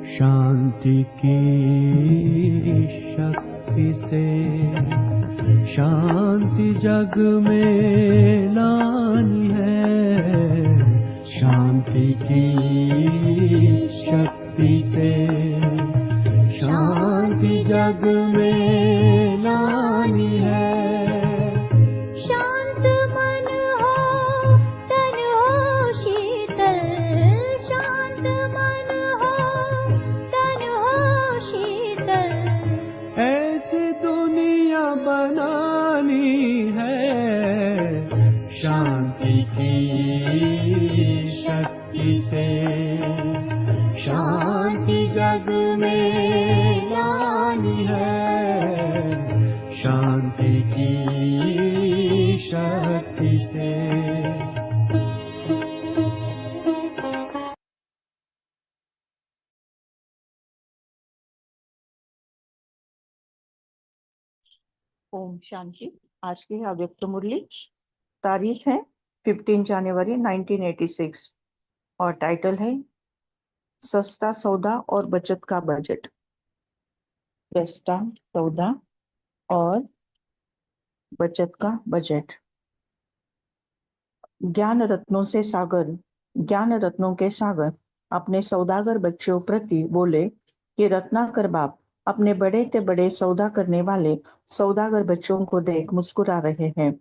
शांति की शक्ति से शांति जग में लानी है। शांति की शक्ति से शांति जग में लानी है। शांति की शक्ति से शांति जग में लानी है। शांति की शक्ति से। ओम शांति। आज की अव्यक्त मुरली, तारीख है 15 जनवरी 1986 और टाइटल है सस्ता सौदा और बचत का बजट। सस्ता सौदा और बचत का बजट। ज्ञान रत्नों से सागर, ज्ञान रत्नों के सागर अपने सौदागर बच्चों प्रति बोले कि रत्नाकर बाप अपने बड़े ते बड़े सौदा करने वाले सौदागर बच्चों को देख मुस्कुरा रहे हैं।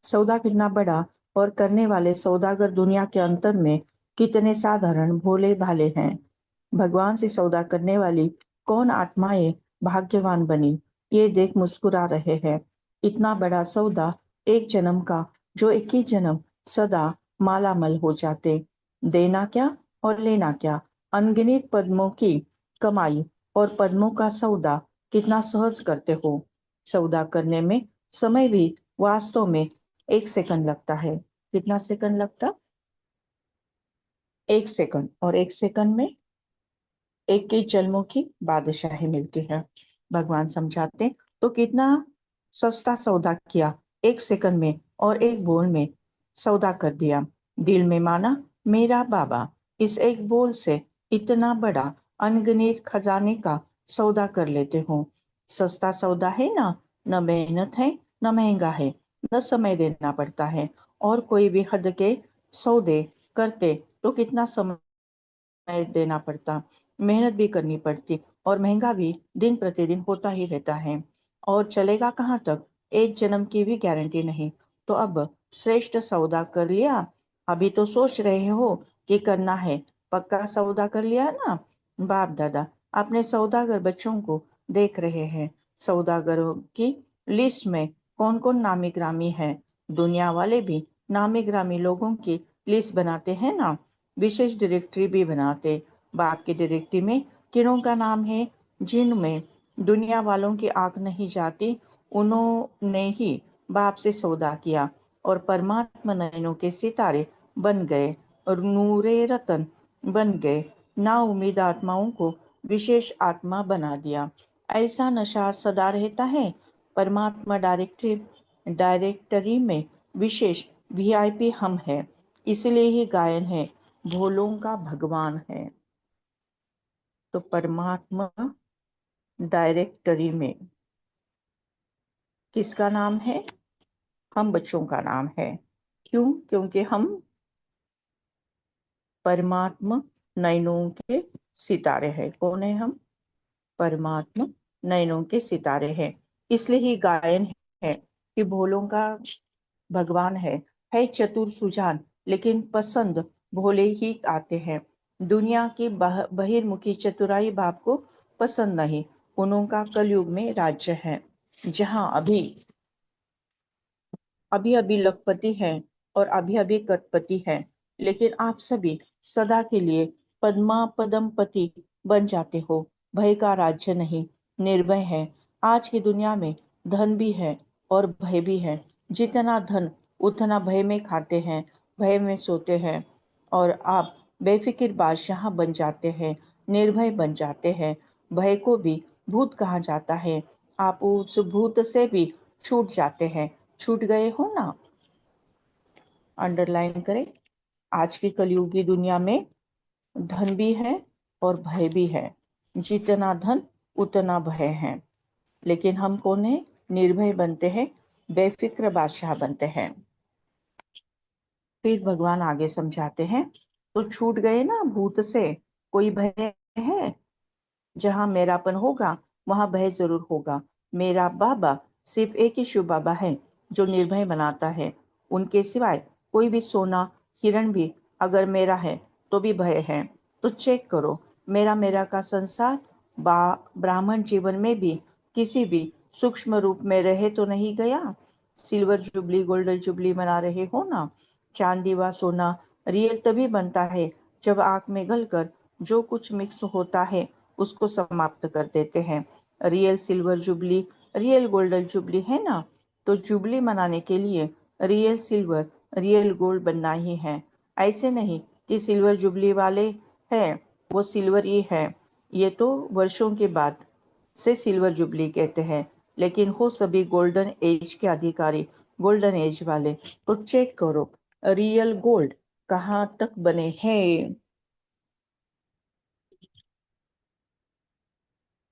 सौदा कितना बड़ा और करने वाले सौदागर दुनिया के अंतर में कितने साधारण भोले भाले हैं। भगवान से सौदा करने वाली कौन आत्माएं भाग्यवान बनी, ये देख मुस्कुरा रहे हैं। इतना बड़ा सौदा एक जन्म का, जो एक ही जन्म सदा मालामाल हो जाते। देना क्या और लेना क्या, अनगिनत पद्मों की कमाई और पद्मों का सौदा कितना सहज करते हो। सौदा करने में समय भी वास्तव में 1 सेकंड लगता है। कितना सेकंड लगता? 1 सेकंड। और 1 सेकंड में एक के जन्मों की बादशाही मिलती है। भगवान समझाते तो कितना सस्ता सौदा किया 1 सेकंड में और 1 बोल में। सौदा कर दिया। दिल में माना मेरा बाबा इस एक बोल से इतना बड़ा अनगिनत खजाने का सौदा कर लेते हो। सस्ता सौदा है ना, न मेहनत है, न महंगा है, न समय देना पड़ता है। और कोई भी हद के सौदे करते तो कितना समय देना पड़ता, मेहनत भी करनी पड़ती, और महंगा भी दिन प्रतिदिन होता ही रहता है। और चलेगा कहाँ तक, एक जन्म की भी गारंटी नहीं। तो अब श्रेष्ठ सौदा कर लिया। अभी तो सोच रहे हो कि करना है, पक्का सौदा कर लिया ना। बाप दादा अपने सौदागर बच्चों को देख रहे हैं। सौदागरों की लिस्ट में कौन कौन नामी ग्रामी है। दुनिया वाले भी नामी ग्रामी लोगों की लिस्ट बनाते हैं ना, विशेष डायरेक्टरी भी बनाते। बाप की डायरेक्टरी में किन्हों का नाम है जिनमें दुनिया वालों की आंख नहीं जाती, उन्होंने ही बाप से सौदा किया और परमात्मा नयनों के सितारे बन गए और नूरे रतन बन गए। ना उम्मीद आत्माओं को विशेष आत्मा बना दिया। ऐसा नशा सदा रहता है। परमात्मा डायरेक्टरी में विशेष वीआईपी हम हैं, इसलिए ही गायन है भोलों का भगवान है। तो परमात्मा डायरेक्टरी में किसका नाम है, हम बच्चों का नाम है। क्यों, क्योंकि हम परमात्मा नयनों के सितारे हैं। कौन है हम, परमात्मा नयनों के सितारे हैं। इसलिए ही गायन है कि भोलों का भगवान है चतुर सुजान, लेकिन पसंद भोले ही आते हैं। दुनिया की बहिर्मुखी चतुराई बाप को पसंद नहीं। उनका कलयुग में राज्य है, जहां अभी अभी अभी लखपति है और अभी अभी कटपति है, लेकिन आप सभी सदा के लिए पद्मा पदमपति बन जाते हो। भय का राज्य नहीं, निर्भय है। आज की दुनिया में धन भी है और भय भी है। जितना धन उतना भय में खाते हैं, भय में सोते हैं, और आप बेफिक्र बादशाह बन जाते हैं, निर्भय बन जाते हैं। भय को भी भूत कहा जाता है। आप उस भूत से भी छूट जाते हैं। छूट गए हो ना, अंडरलाइन करें। आज की कलयुगी दुनिया में धन भी है और भय भी है। जितना धन उतना भय है, लेकिन हम कौन है, निर्भय बनते हैं, बेफिक्र बादशाह बनते हैं। फिर भगवान आगे समझाते हैं, तो छूट गए ना भूत से, कोई भय है। जहां मेरापन होगा वहां भय जरूर होगा। मेरा बाबा सिर्फ एक ही शिव बाबा है जो निर्भय बनाता है। उनके सिवाय कोई भी सोना हिरण भी अगर मेरा है तो भी भय है। तो चेक करो, मेरा मेरा का संसार ब्राह्मण जीवन में भी किसी भी सूक्ष्म रूप में रहे तो नहीं गया। सिल्वर जुबली गोल्डन जुबली मना रहे हो ना। चांदी व सोना रियल तभी बनता है जब आग में गलकर जो कुछ मिक्स होता है उसको समाप्त कर देते हैं। Real silver jubilee, real golden jubilee है ना। तो जुबली मनाने के लिए रियल सिल्वर, रियल गोल्ड बनना ही है। ऐसे नहीं कि सिल्वर जुबली वाले हैं वो सिल्वर ही है। ये तो वर्षों के बाद से सिल्वर जुबली कहते हैं, लेकिन हो सभी गोल्डन एज के अधिकारी, गोल्डन एज वाले। तो चेक करो रियल गोल्ड कहाँ तक बने हैं।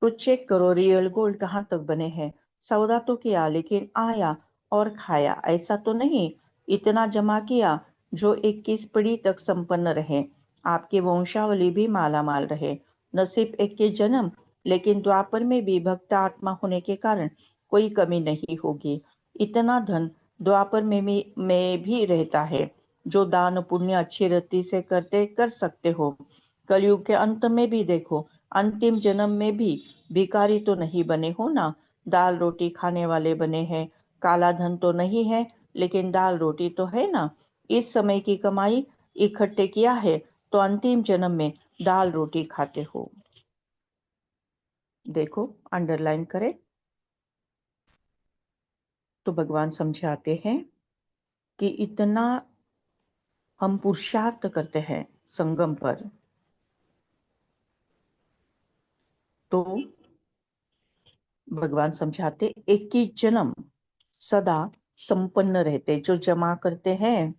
तो चेक करो रियल गोल्ड कहाँ तक बने हैं। सौदा तो किया लेकिन आया और खाया ऐसा तो नहीं। इतना जमा किया जो 21 पीढ़ी तक संपन्न रहे। आपके वंशावली भी माला माल रहे। न सिर्फ एक के जन्म, लेकिन द्वापर में भी भक्त आत्मा होने के कारण कोई कमी नहीं होगी। इतना धन द्वापर में भी रहता है। जो दान पुण्य अच्छी रीति से करते कर सकते हो। कलयुग के अंत में भी देखो, अंतिम जन्म में भी भिखारी तो नहीं बने हो ना, दाल रोटी खाने वाले बने हैं। काला धन तो नहीं है, लेकिन दाल रोटी तो है ना। इस समय की कमाई इकट्ठे किया है तो अंतिम जन्म में दाल रोटी खाते हो। देखो अंडरलाइन करें। तो भगवान समझाते हैं कि इतना हम पुरुषार्थ करते हैं संगम पर, तो भगवान समझाते एक ही जन्म सदा संपन्न रहते। जो जमा करते हैं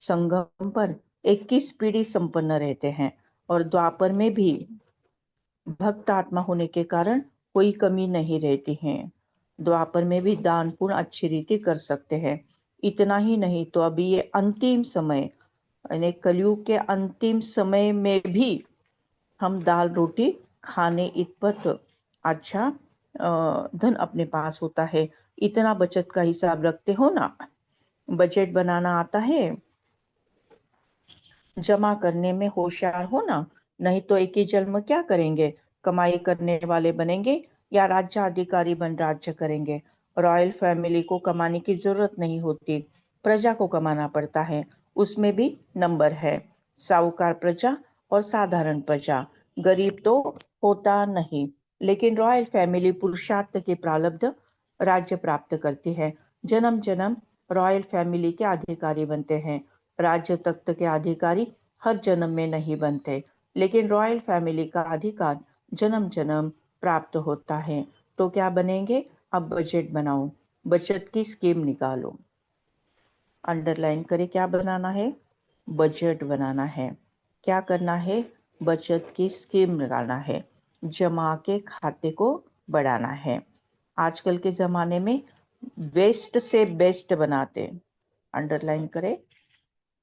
संगम पर 21 पीढ़ी संपन्न रहते हैं और द्वापर में भी भक्त आत्मा होने के कारण कोई कमी नहीं रहती है। द्वापर में भी दान पुण्य अच्छी रीति कर सकते हैं। इतना ही नहीं तो अभी ये अंतिम समय यानी कलयुग के अंतिम समय में भी हम दाल रोटी खाने इतपत अच्छा धन अपने पास होता है। इतना बचत का हिसाब रखते हो ना, बजट बनाना आता है, जमा करने में होशियार हो ना, नहीं तो एक ही जन्म क्या करेंगे, कमाई करने वाले बनेंगे या राज्याधिकारी बन राज्य करेंगे। रॉयल फैमिली को कमाने की जरूरत नहीं होती, प्रजा को कमाना पड़ता है। उसमें भी नंबर है, साहूकार प्रजा और साधारण प्रजा। गरीब तो होता नहीं, लेकिन रॉयल फैमिली पुरुषार्थ के प्रारब्ध राज्य प्राप्त करती है। जन्म जन्म रॉयल फैमिली के अधिकारी बनते हैं। राज्य तख्त के अधिकारी हर जन्म में नहीं बनते, लेकिन रॉयल फैमिली का अधिकार जन्म जन्म प्राप्त होता है। तो क्या बनेंगे? अब बजट बनाओ, बचत की स्कीम निकालो। अंडरलाइन करें, क्या बनाना है? बजट बनाना है। क्या करना है? बचत की स्कीम निकालना है, जमा के खाते को बढ़ाना है। आजकल के जमाने में वेस्ट से बेस्ट बनाते, अंडरलाइन करें,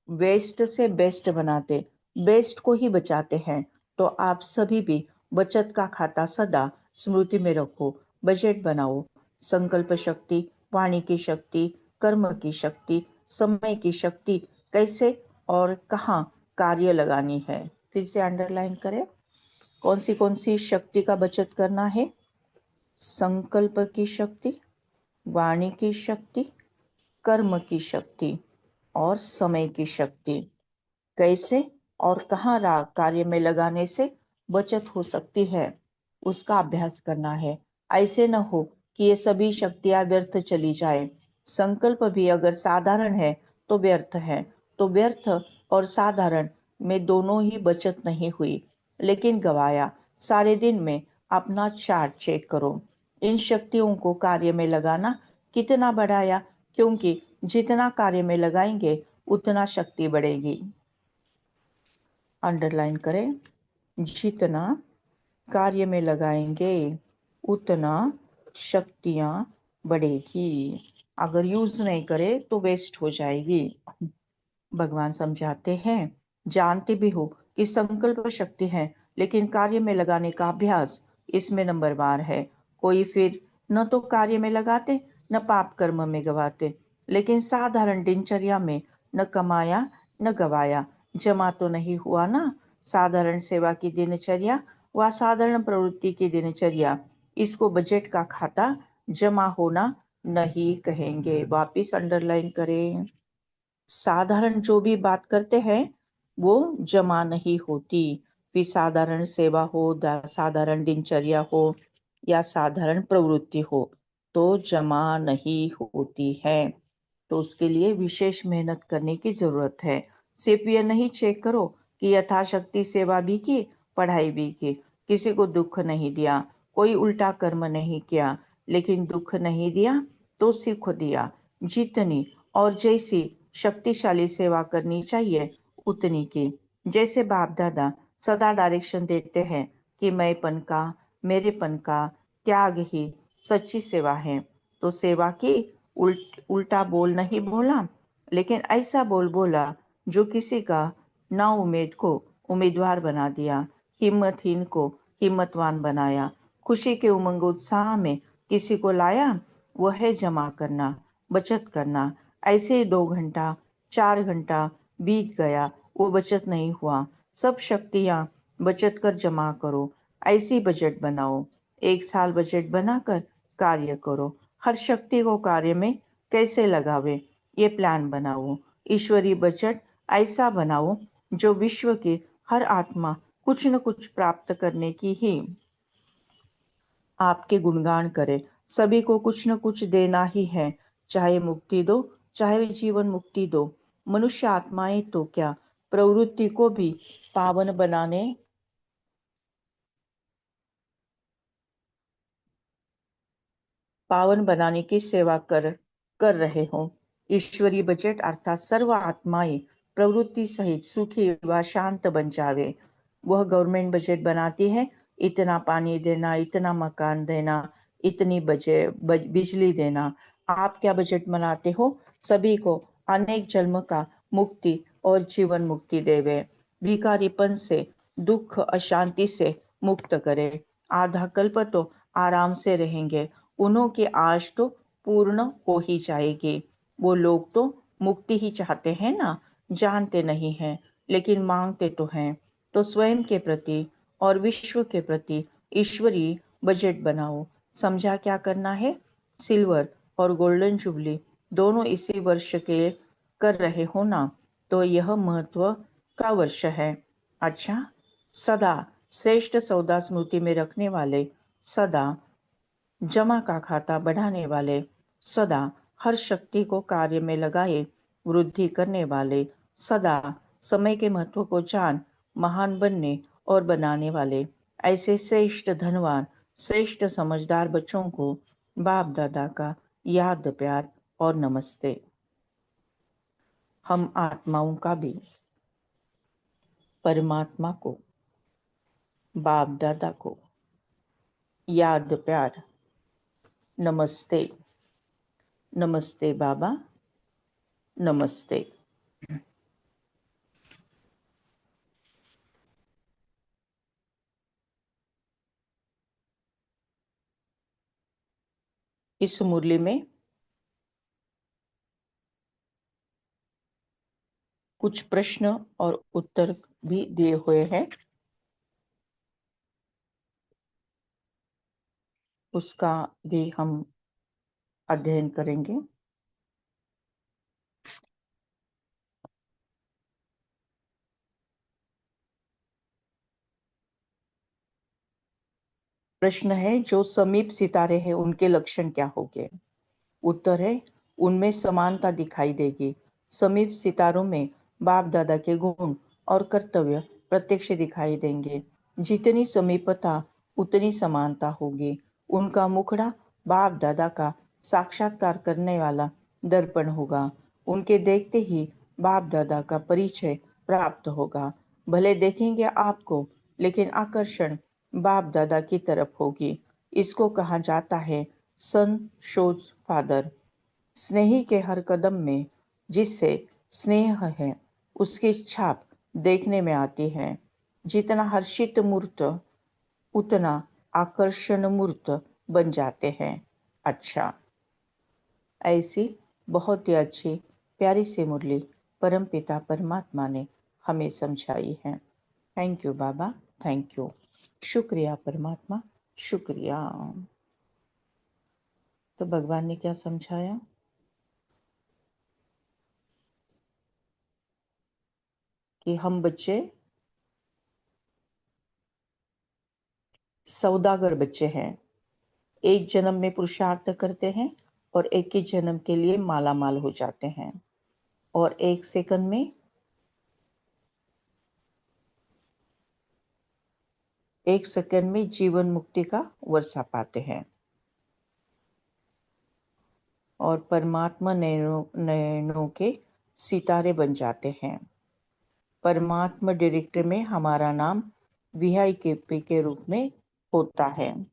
वेस्ट से बेस्ट बनाते, बेस्ट को ही बचाते हैं। तो आप सभी भी बचत का खाता सदा स्मृति में रखो, बजट बनाओ। संकल्प शक्ति, वाणी की शक्ति, कर्म की शक्ति, समय की शक्ति, कैसे और कहाँ कार्य लगानी है। फिर से अंडरलाइन करें, कौन सी शक्ति का बचत करना है? संकल्प की शक्ति, वाणी की शक्ति, कर्म की शक्ति और समय की शक्ति। कैसे और कहाँ कार्य में लगाने से बचत हो सकती है, उसका अभ्यास करना है। ऐसे न हो कि ये सभी शक्तियां व्यर्थ चली जाए। संकल्प भी अगर साधारण है तो व्यर्थ है, तो व्यर्थ और साधारण में दोनों ही बचत नहीं हुई, लेकिन गवाया। सारे दिन में अपना चार्ट चेक करो, इन शक्तियों को कार्य में लगाना कितना बढ़ाया, क्योंकि जितना कार्य में लगाएंगे उतना शक्ति बढ़ेगी। अंडरलाइन करें, जितना कार्य में लगाएंगे उतना शक्तियां बढ़ेगी। अगर यूज नहीं करे तो वेस्ट हो जाएगी। भगवान समझाते हैं, जानते भी हो कि संकल्प शक्ति है, लेकिन कार्य में लगाने का अभ्यास इसमें नंबरवार है। कोई फिर न तो कार्य में लगाते न पाप कर्म में गवाते, लेकिन साधारण दिनचर्या में न कमाया न गवाया, जमा तो नहीं हुआ ना। साधारण सेवा की दिनचर्या व साधारण प्रवृत्ति की दिनचर्या, इसको बजट का खाता जमा होना नहीं कहेंगे। वापिस अंडरलाइन करें, साधारण जो भी बात करते हैं वो जमा नहीं होती। फिर साधारण सेवा हो, साधारण दिनचर्या हो या साधारण प्रवृत्ति हो, तो जमा नहीं होती है। तो उसके लिए विशेष मेहनत करने की जरूरत है। सिर्फ ये नहीं चेक करो कि यथाशक्ति सेवा भी की, पढ़ाई भी की, किसी को दुख नहीं दिया, कोई उल्टा कर्म नहीं किया, लेकिन दुख नहीं दिया तो सुख दिया। जितनी और जैसी शक्तिशाली सेवा करनी चाहिए उतनी की। जैसे बाप दादा सदा डायरेक्शन देते हैं कि मैंपन का, मेरेपन का त्याग ही सच्ची सेवा है, तो सेवा की उल्टा बोल नहीं बोला, लेकिन ऐसा बोल बोला जो किसी का ना उम्मीद को उम्मीदवार बना दिया, हिम्मतहीन को हिम्मतवान बनाया, खुशी के उमंग उत्साह में किसी को लाया। वह है जमा करना, बचत करना। ऐसे ही 2 घंटा 4 घंटा बीत गया, वो बचत नहीं हुआ। सब शक्तियां बचत कर जमा करो, ऐसी बजट बनाओ। 1 साल बजट बनाकर कार्य करो, हर शक्ति को कार्य में कैसे लगावे ये प्लान बनाओ। ईश्वरीय बजट ऐसा बनाओ जो विश्व की हर आत्मा कुछ न कुछ प्राप्त करने की ही आपके गुणगान करे। सभी को कुछ न कुछ देना ही है, चाहे मुक्ति दो, चाहे जीवन मुक्ति दो। मनुष्य आत्माएं तो क्या, प्रवृत्ति को भी पावन बनाने की सेवा कर कर रहे हो। ईश्वरीय बजट अर्थात सर्व आत्माएं प्रवृत्ति सहित सुखी व शांत बन जावे। वह गवर्नमेंट बजट बनाती है, इतना पानी देना, इतना मकान देना, इतनी बिजली देना। आप क्या बजट बनाते हो? सभी को अनेक जन्म का मुक्ति और जीवन मुक्ति देवे, भिखारीपन से, दुख अशांति से मुक्त करे। आधा कल्प तो आराम से रहेंगे, उन्हों की आश तो पूर्ण हो ही जाएगी। वो लोग तो मुक्ति ही चाहते हैं ना, जानते नहीं हैं लेकिन मांगते तो हैं। तो स्वयं के प्रति और विश्व के प्रति ईश्वरीय बजट बनाओ। समझा क्या करना है? सिल्वर और गोल्डन जुबली दोनों इसी वर्ष के कर रहे हो ना, तो यह महत्व का वर्ष है। अच्छा, सदा श्रेष्ठ सौदा स्मृति में रखने वाले, सदा जमा का खाता बढ़ाने वाले, सदा हर शक्ति को कार्य में लगाए वृद्धि करने वाले, सदा समय के महत्व को जान महान बनने और बनाने वाले, ऐसे श्रेष्ठ धनवान, श्रेष्ठ समझदार बच्चों को बाप दादा का याद प्यार और नमस्ते। हम आत्माओं का भी परमात्मा को, बाप दादा को याद प्यार नमस्ते। नमस्ते बाबा, नमस्ते। इस मुरली में कुछ प्रश्न और उत्तर भी दिए हुए हैं, उसका भी हम अध्ययन करेंगे। प्रश्न है, जो समीप सितारे हैं उनके लक्षण क्या होंगे? उत्तर है, उनमें समानता दिखाई देगी। समीप सितारों में बाप दादा के गुण और कर्तव्य प्रत्यक्ष दिखाई देंगे। जितनी समीपता उतनी समानता होगी। उनका मुखड़ा बाप दादा का साक्षात्कार करने वाला दर्पण होगा। उनके देखते ही बाप दादा का परिचय प्राप्त होगा। भले देखेंगे आपको, लेकिन आकर्षण बाप दादा की तरफ होगी। इसको कहा जाता है सन शोज फादर। स्नेही के हर कदम में जिससे स्नेह है, उसकी छाप देखने में आती है। जितना हर्षित मूर्त, उतना आकर्षण मूर्त बन जाते हैं। अच्छा, ऐसी बहुत ही अच्छी प्यारी सी मुरली परमपिता परमात्मा ने हमें समझाई है। Thank you Baba, thank you. शुक्रिया परमात्मा, शुक्रिया। तो भगवान ने क्या समझाया कि हम बच्चे सौदागर बच्चे हैं। एक जन्म में पुरुषार्थ करते हैं और एक ही जन्म के लिए माला माल हो जाते हैं, और एक सेकंड में जीवन मुक्ति का वर्षा पाते हैं और परमात्मा नयनों के सितारे बन जाते हैं। परमात्मा डायरेक्टर में हमारा नाम वीआईपी के रूप में होता है।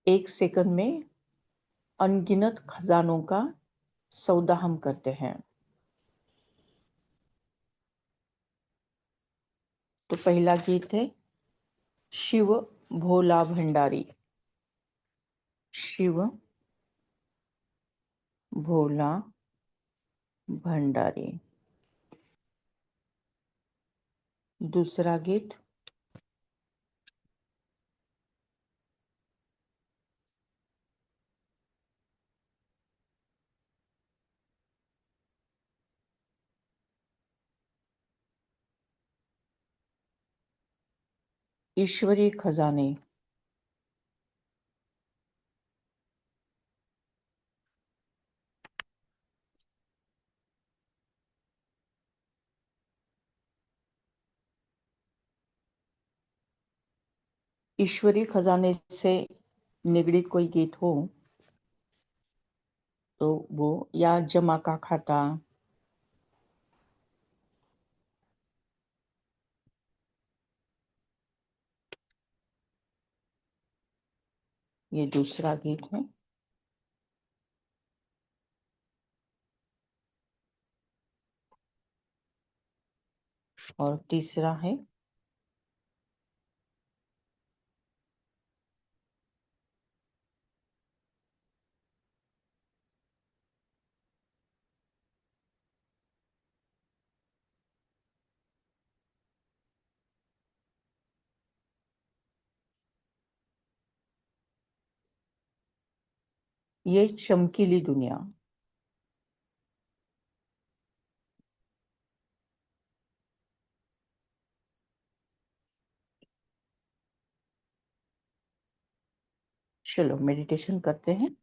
एक सेकंड में अनगिनत खजानों का सौदा हम करते हैं। तो पहला गीत है शिव भोला भंडारी। शिव भोला भंडारी। दूसरा गीत ईश्वरी खजाने। ईश्वरीय खजाने से निगड़ित कोई गीत हो तो वो, या जमा का खाता, ये दूसरा गीत है। और तीसरा है ये चमकीली दुनिया। चलो मेडिटेशन करते हैं।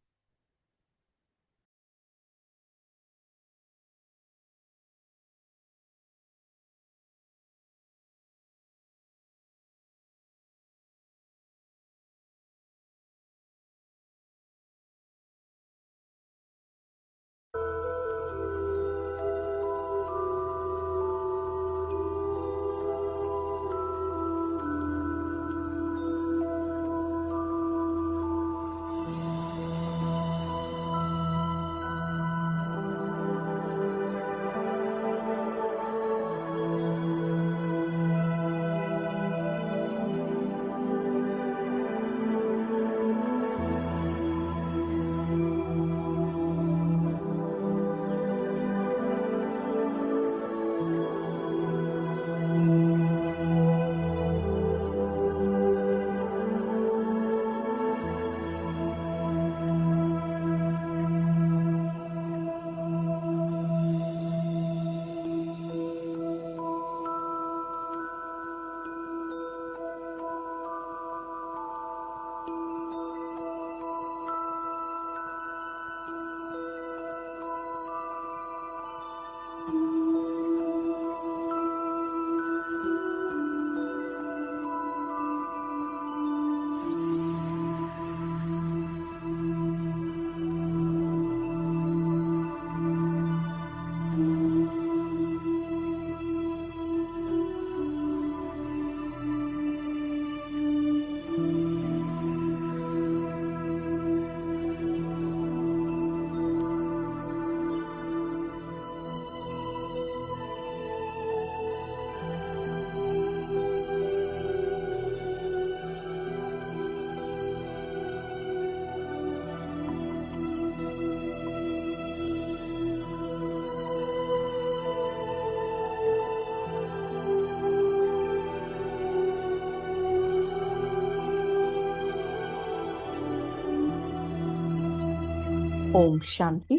ओम शांति।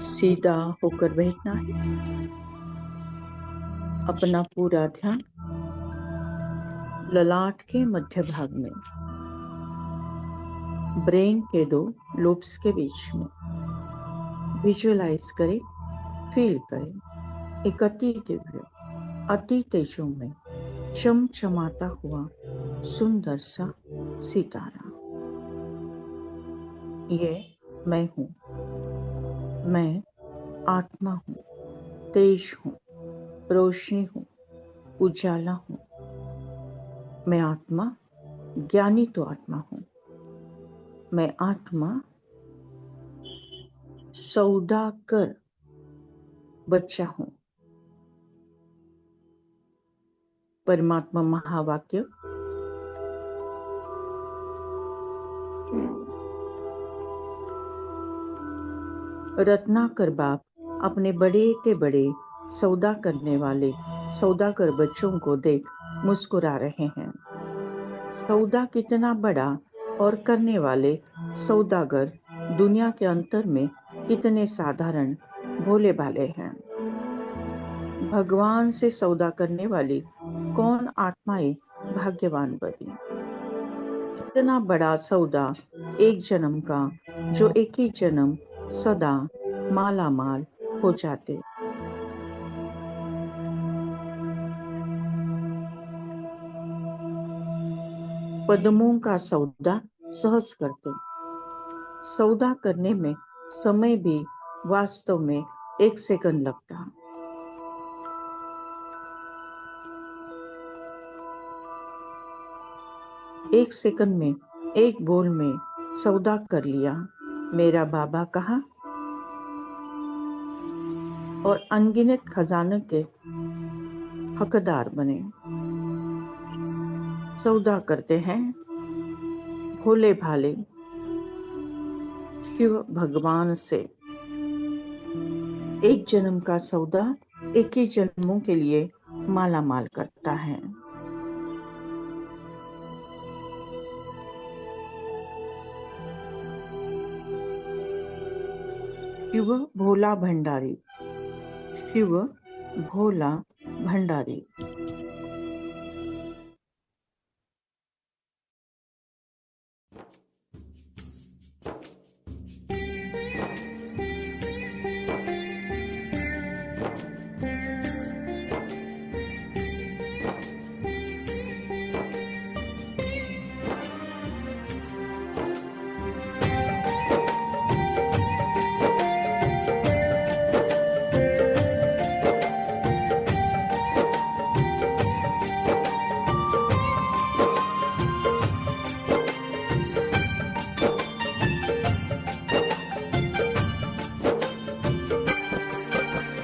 सीधा होकर बैठना है। अपना पूरा ध्यान ललाट के मध्य भाग में, ब्रेन के 2 लोब्स के बीच में विजुअलाइज करें, फील करें। एक अति दिव्य, अति तेजोमय, चमचमाता हुआ सुंदर सा सितारा। ये मैं हूँ। मैं आत्मा हूँ, तेज हूँ, रोशनी हूँ, उजाला हूँ। मैं आत्मा, ज्ञानी तो आत्मा हूँ। मैं आत्मा, सौदागर बच्चा हूँ। परमात्मा महावाक्य। रत्नाकर बाप अपने बड़े ते बड़े सौदा करने वाले सौदागर बच्चों को देख मुस्कुरा रहे हैं। सौदा कितना बड़ा और करने वाले सौदागर दुनिया के अंतर में कितने साधारण भोले भाले हैं। भगवान से सौदा करने वाली कौन आत्माएं भाग्यवान बनी। इतना बड़ा सौदा एक जन्म का, जो एक ही जन्म सदा माला माल हो जाते। पद्मों का सौदा सहज करते। सौदा करने में समय भी वास्तव में 1 सेकंड लगता। एक सेकंड में एक बोल में सौदा कर लिया। मेरा बाबा कहा और अनगिनत खजाने के हकदार बने। सौदा करते हैं भोले भाले शिव भगवान से। एक जन्म का सौदा एक ही जन्मों के लिए माला माल करता है। शिव भोला भंडारी। शिव भोला भंडारी।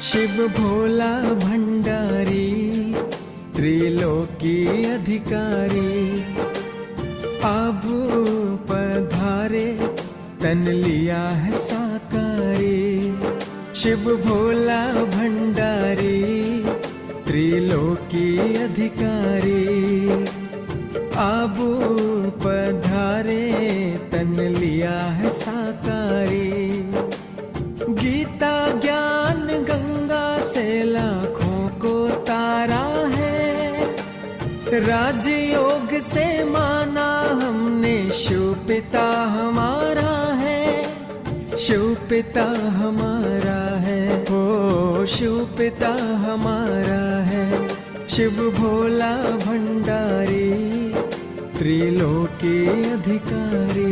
शिव भोला भंडारी त्रिलोकी अधिकारी, अब पधारे तन लिया है साकारी। शिव भोला भंडारी त्रिलोकी अधिकारी, अब पधारे तन लिया है साकारी। गीता ज्ञान गंगा से लाखों को तारा है, राजयोग से माना हमने शिव पिता हमारा है। शिव पिता हमारा है, ओ शिव पिता हमारा है। शिव भोला भंडारी त्रिलोकी अधिकारी।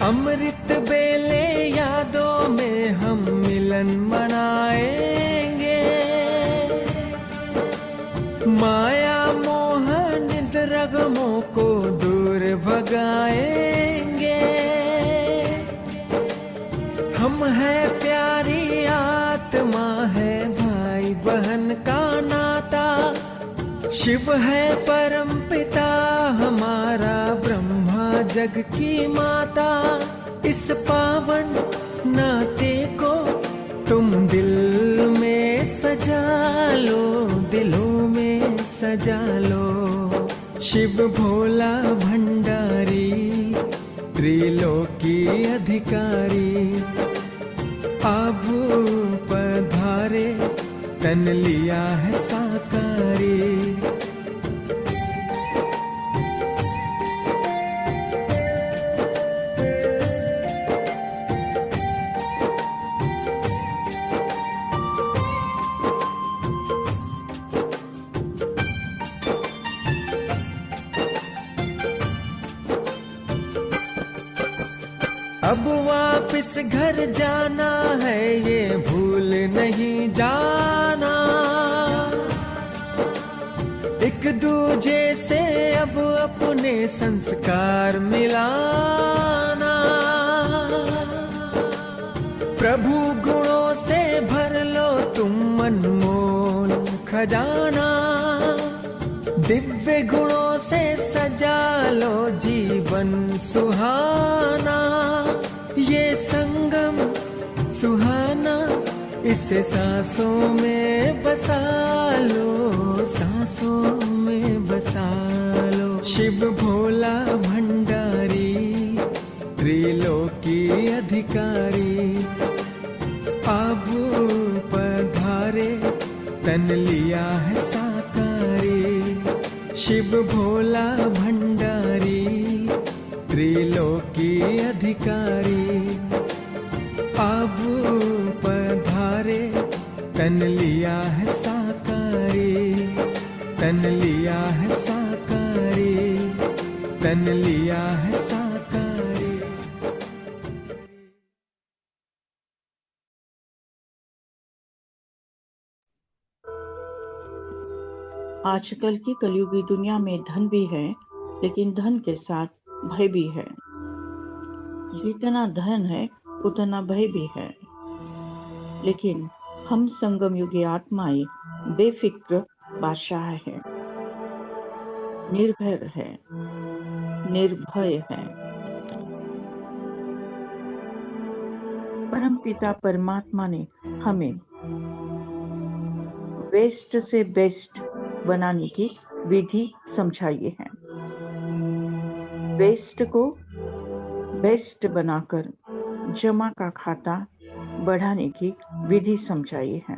अमृत बेले यादों में हम मिलन मनाएंगे, माया मोह निद्रगमों को दूर भगाएंगे। हम है प्यारी आत्मा है भाई बहन का नाता, शिव है परम पिता हमारा ब्रह्मा जग की माता। इस पावन नाते को तुम दिल में सजा लो, दिलों में सजा लो। शिव भोला भंडारी त्रिलोकी अधिकारी, अब पधारे तन लिया है साकारी। अब वापिस घर जाना है ये भूल नहीं जाना, एक दूजे से अब अपने संस्कार मिलाना। प्रभु गुणों से भर लो तुम अनमोल खजाना, दिव्य गुणों से सजा लो जीवन सुहाना। ये संगम सुहाना इसे सांसों में बसा लो, सांसों में बसा लो। शिव भोला भंडारी त्रिलोकी अधिकारी, अब पधारे तन लिया है साकारी। शिव भोला भंडारी, त्रिलोकी अधिकारी, अब पधारे तन लिया है साकारी, तन लिया है साकारी, तन लिया है साकारी। आजकल की कलयुगी दुनिया में धन भी है, लेकिन धन के साथ भय भी है। जितना धन है उतना भय भी है। लेकिन हम संगम युगी आत्माएं बेफिक्र बादशाह है, निर्भय है, निर्भय है। परमपिता परमात्मा ने हमें वेस्ट से बेस्ट बनाने की विधि समझाई है। वेस्ट को बेस्ट बनाकर जमा का खाता बढ़ाने की विधि समझाई है।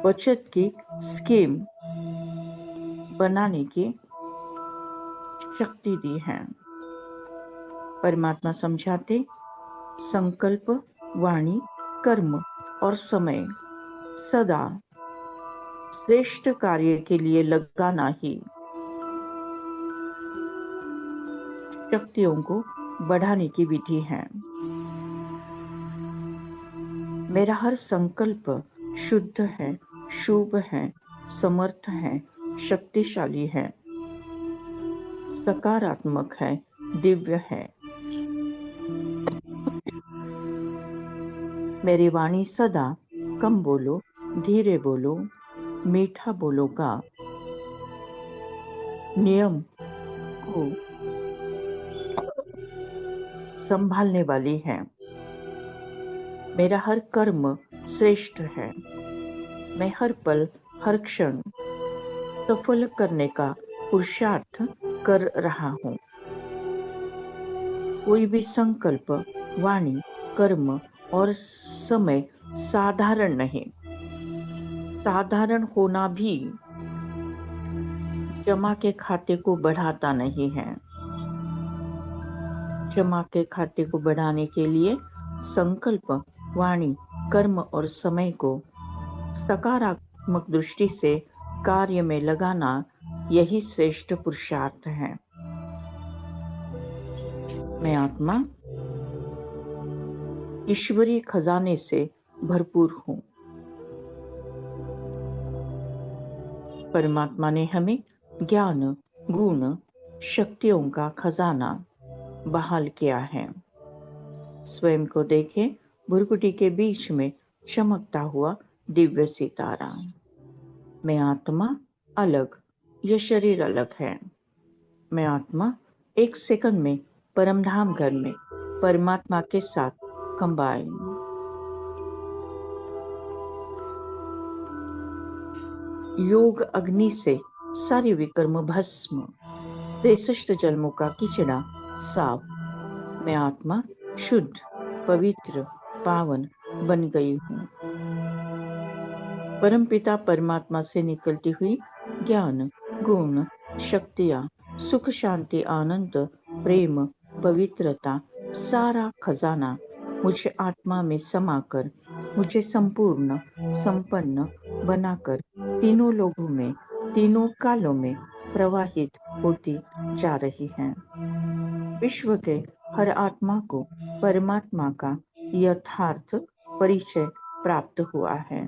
बचत की स्कीम बनाने की शक्ति दी है। परमात्मा समझाते संकल्प, वाणी, कर्म और समय सदा श्रेष्ठ कार्य के लिए लगाना ही शक्तियों को बढ़ाने की विधि है। मेरा हर संकल्प शुद्ध है, शुभ है, समर्थ है, शक्तिशाली है, सकारात्मक है, दिव्य है। मेरी वाणी सदा कम बोलो, धीरे बोलो, मीठा बोलो का नियम को संभालने वाली है। मेरा हर कर्म श्रेष्ठ है। मैं हर पल, हर क्षण सफल करने का पुरुषार्थ कर रहा हूँ। कोई भी संकल्प, वाणी, कर्म और समय साधारण नहीं। साधारण होना भी जमा के खाते को बढ़ाता नहीं है। जमा के खाते को बढ़ाने के लिए संकल्प, वाणी, कर्म और समय को सकारात्मक दृष्टि से कार्य में लगाना यही श्रेष्ठ पुरुषार्थ है। मैं आत्मा ईश्वरीय खजाने से भरपूर हूँ। परमात्मा ने हमें ज्ञान, गुण, शक्तियों का खजाना बहाल किया है। स्वयं को देखें, भुरकुटी के बीच में चमकता हुआ दिव्य सितारा। मैं आत्मा अलग, यह शरीर अलग है। मैं आत्मा एक सेकंड में परमधाम घर में परमात्मा के साथ कंबाइन। योग अग्नि से सारे विकर्म भस्म, 63 जन्मों का किचड़ा साफ। मैं आत्मा शुद्ध, पवित्र, पावन बन गई हूँ। परमपिता परमात्मा से निकलती हुई ज्ञान, गुण, शक्तियाँ, सुख, शांति, आनंद, प्रेम, पवित्रता, सारा खजाना मुझे आत्मा में समाकर मुझे संपूर्ण, संपन्न बनाकर तीनों लोगों में, तीनों कालों में प्रवाहित होती जा रही है। विश्व के हर आत्मा को परमात्मा का यथार्थ परिचय प्राप्त हुआ है।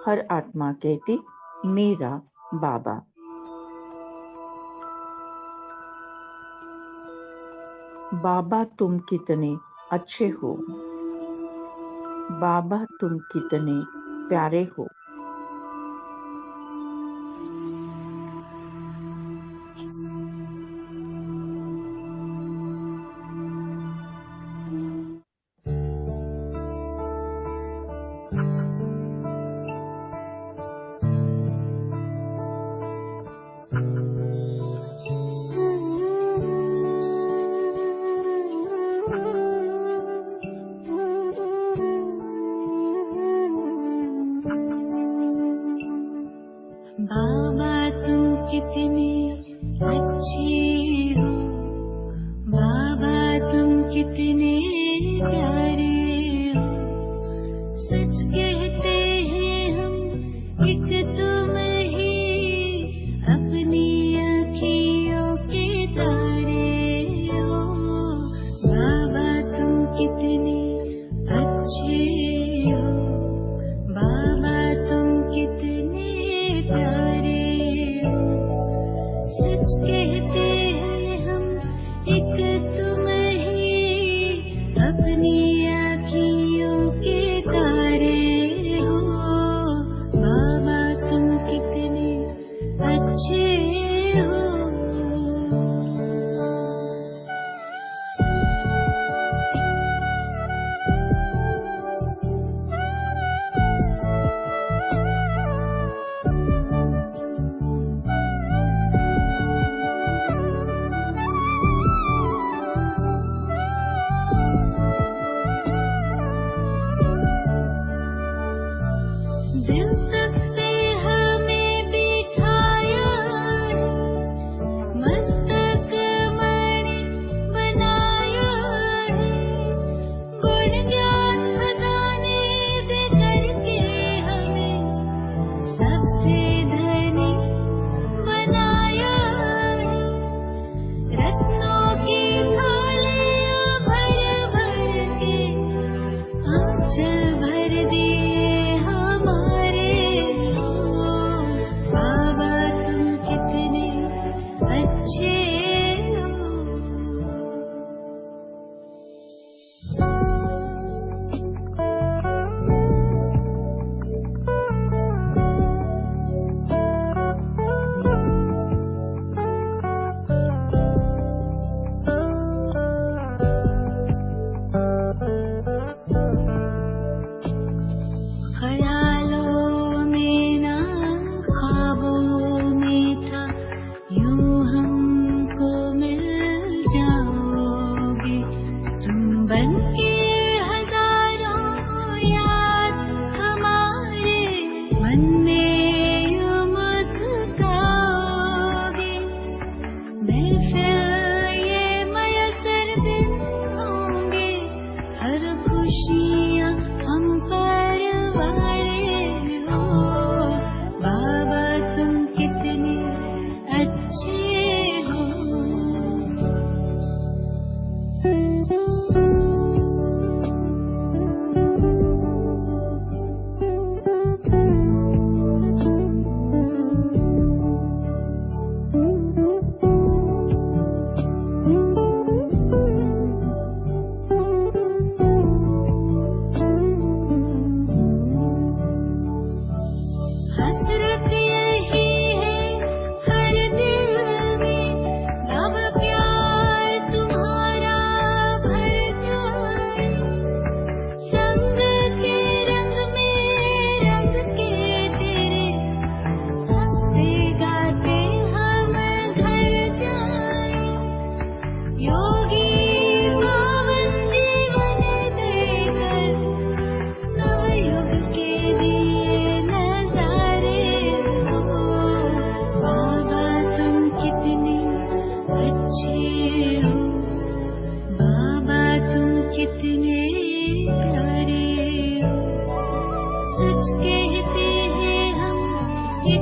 हर आत्मा कहती मेरा बाबा। बाबा तुम कितने अच्छे हो, बाबा तुम कितने प्यारे हो। बाबा तू कितने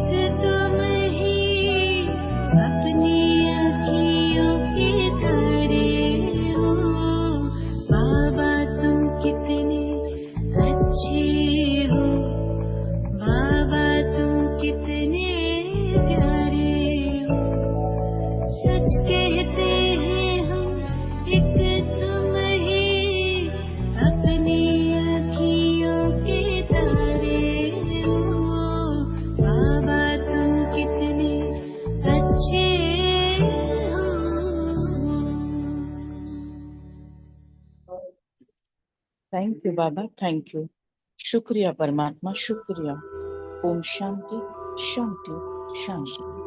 एक तुम ही अपनी अखियों के तारे हो। बाबा तुम कितने अच्छे हो, बाबा तुम कितने प्यारे हो। सच कहते हैं हम, एक तुम ही अपनी अखियों के तारे हो। बाबा तुम कितने अच्छे हो। Thank you Baba, thank you. शुक्रिया परमात्मा, शुक्रिया। ओम शांति शांति शांति।